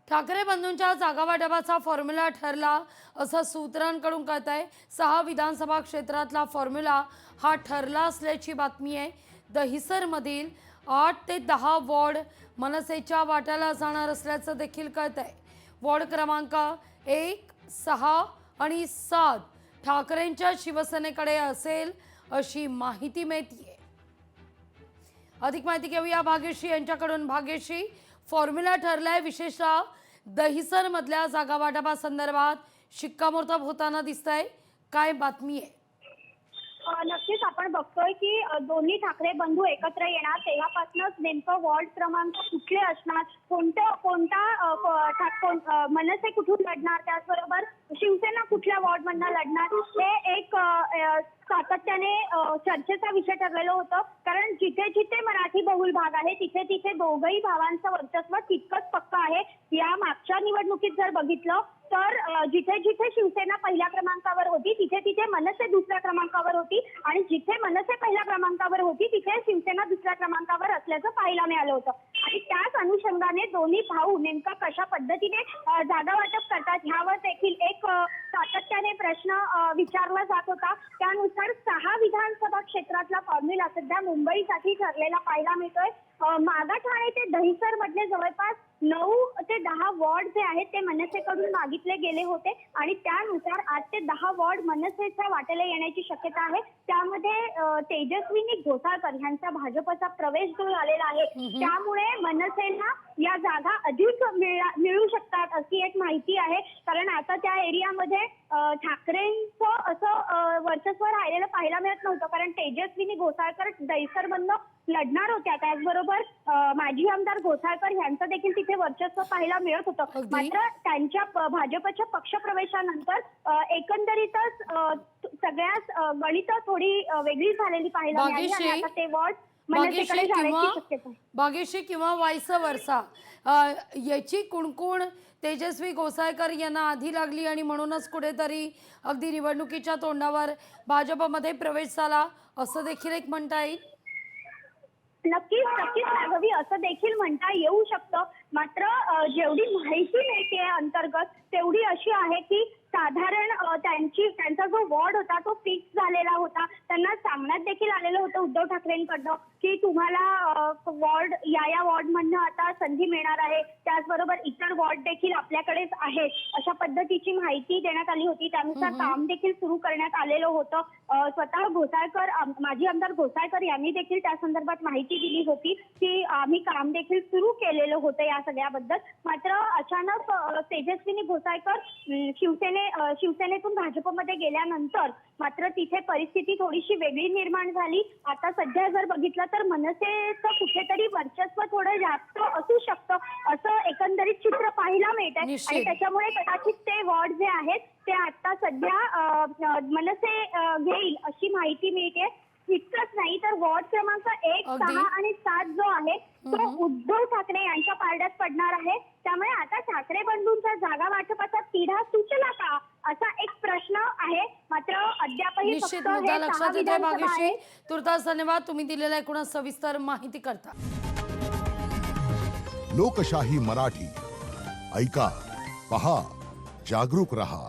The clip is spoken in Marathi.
ठाकरे बंधूंच्या जागावाटपाचा फॉर्म्युला ठरला असं सूत्रांकडून कळत आहे। 6 विधानसभा क्षेत्रातला फॉर्म्युला हा ठरला असल्याची बातमी आहे। दहिसरमधील 8 ते 10 वॉर्ड मनसेच्या वाट्याला जाणार असल्याचं देखील कळत आहे। वॉर्ड क्रमांक 1, 6 आणि 7 ठाकरेंच्या शिवसेनेकडे असेल अशी माहिती मिळते। अधिक माहिती घेऊया भाग्यश्री यांच्याकडून। भाग्यश्री, फॉर्म्युला ठरलाय, विशेषतः दहिसर मधल्या जागा वाटपासंदर्भात शिक्कामोर्तब होताना दिसतंय, काय बातमी आहे? नक्कीच आपण बघतोय की दोन्ही ठाकरे बंधू एकत्र येणार तेव्हापासूनच नेमकं वॉर्ड क्रमांक कुठले असणार, मनसे कुठून लढणार, त्याचबरोबर शिवसेना कुठल्या वॉर्ड मधनं लढणार, हे एक सातत्याने चर्चेचा विषय ठरलेलं होतं। कारण जिथे जिथे मराठी बहुल भाग आहे तिथे तिथे दोघही भावांचं वर्चस्व तितकंच पक्का आहे। या मागच्या निवडणुकीत जर बघितलं तर जिथे जिथे शिवसेना पहिल्या क्रमांकावर होती तिथे तिथे मनसे दुसऱ्या क्रमांकावर होती आणि जिथे मनसे पहिल्या क्रमांकावर होती तिथे शिवसेना दुसऱ्या क्रमांकावर असल्याचं पाहायला मिळालं होतं। आणि त्याच अनुषंगाने दोन्ही भाऊ नेमका कशा पद्धतीने जागा वाटप करतात ह्यावर देखील एक सातत्याने प्रश्न विचारला जात होता। त्यानुसार 6 विधानसभा क्षेत्रातला फॉर्म्युला सध्या मुंबईसाठी ठरलेला पाहायला मिळतोय। मागाठाणे ते दहिसर मधले जवळपास 9 ते 10 वॉर्ड जे आहेत ते मनसेकडून मागितले गेले होते आणि त्यानुसार 8 ते 10 वॉर्ड मनसेच्या वाटेला येण्याची शक्यता आहे। त्यामध्ये तेजस्विनी घोसाळकर यांचा भाजपचा प्रवेश जो झालेला आहे त्यामुळे मनसेला या जागा अधिक मिळू शकतात अशी एक माहिती आहे। कारण आता त्या एरियामध्ये ठाकरेंचं असं वर्चस्व राहिलेलं पाहायला मिळत नव्हतं, कारण तेजस्विनी घोसाळकर दहिसरमधनं लढणार होत्या। त्याचबरोबर माजी आमदार घोसाळकर यांचं देखील तिथे वर्चस्व पाहायला मिळत होतं। मात्र त्यांच्या भाजपच्या पक्षप्रवेशानंतर एकंदरीतच सगळ्याच गणित थोडी वेगळी झालेली पाहायला मिळाली आणि आता ते वॉर्ड मनसेकडे जाण्याची शक्यता आहे। भाग्यश्री किंवा वाईस वर्सा, याची कुणकुण तेजस्वी घोसाळकर यांना आधी लागली आणि म्हणूनच कुठेतरी अगदी निवडणुकीच्या तोंडावर भाजपमध्ये प्रवेश झाला असं देखील एक म्हणता येईल। नक्कीच राघवी, असं देखील म्हणता येऊ शकतं। मात्र जेवढी माहिती मिळते अंतर्गत तेवढी अशी आहे की साधारण त्यांचा जो वॉर्ड होता तो फिक्स झालेला होता। त्यांना सांगण्यात देखील आलेलं होतं उद्धव ठाकरेंकडनं की तुम्हाला वॉर्ड या वॉर्डमधनं आता संधी मिळणार आहे, त्याचबरोबर इतर वॉर्ड देखील आपल्याकडेच आहेत अशा पद्धतीची माहिती देण्यात आली होती। त्यानुसार काम देखील सुरू करण्यात आलेलं होतं। स्वतः घोसाळकर, माजी आमदार घोसाळकर यांनी देखील त्या संदर्भात माहिती दिली होती की आम्ही काम देखील सुरू केलेलं होतं या सगळ्याबद्दल। मात्र अचानक तेजस्विनी घोसाळकर शिवसेनेतून भाजपमध्ये गेल्यानंतर मात्र तिथे परिस्थिती थोडीशी वेगळी निर्माण झाली। आता सध्या जर बघितलं तर मनसेचं कुठेतरी वर्चस्व थोडं जास्त असू शकतं असं एकंदरीत चित्र पाहायला मिळत आहे आणि त्याच्यामुळे कदाचित ते वॉर्ड जे आहेत ते आता सध्या मनसे घेईल अशी माहिती मिळते। इतकंच नाही तर वॉर्ड क्रमांक 1, 6 आणि 7 जो आहे तो उद्धव ठाकरे यांच्या पारड्यात पडणार आहे। त्यामुळे आता ठाकरे बंधूंचा जागा वाटपाचा तिढा सुचला का असा एक प्रश्न आहे। मात्र अद्यापही निश्चित मुद्दा लक्षात येतोय भाग्यश्री। तुर्तास धन्यवाद तुम्ही दिलेल्या एकूण सविस्तर माहिती करता। लोकशाही मराठी ऐका, पहा, जागरूक रहा।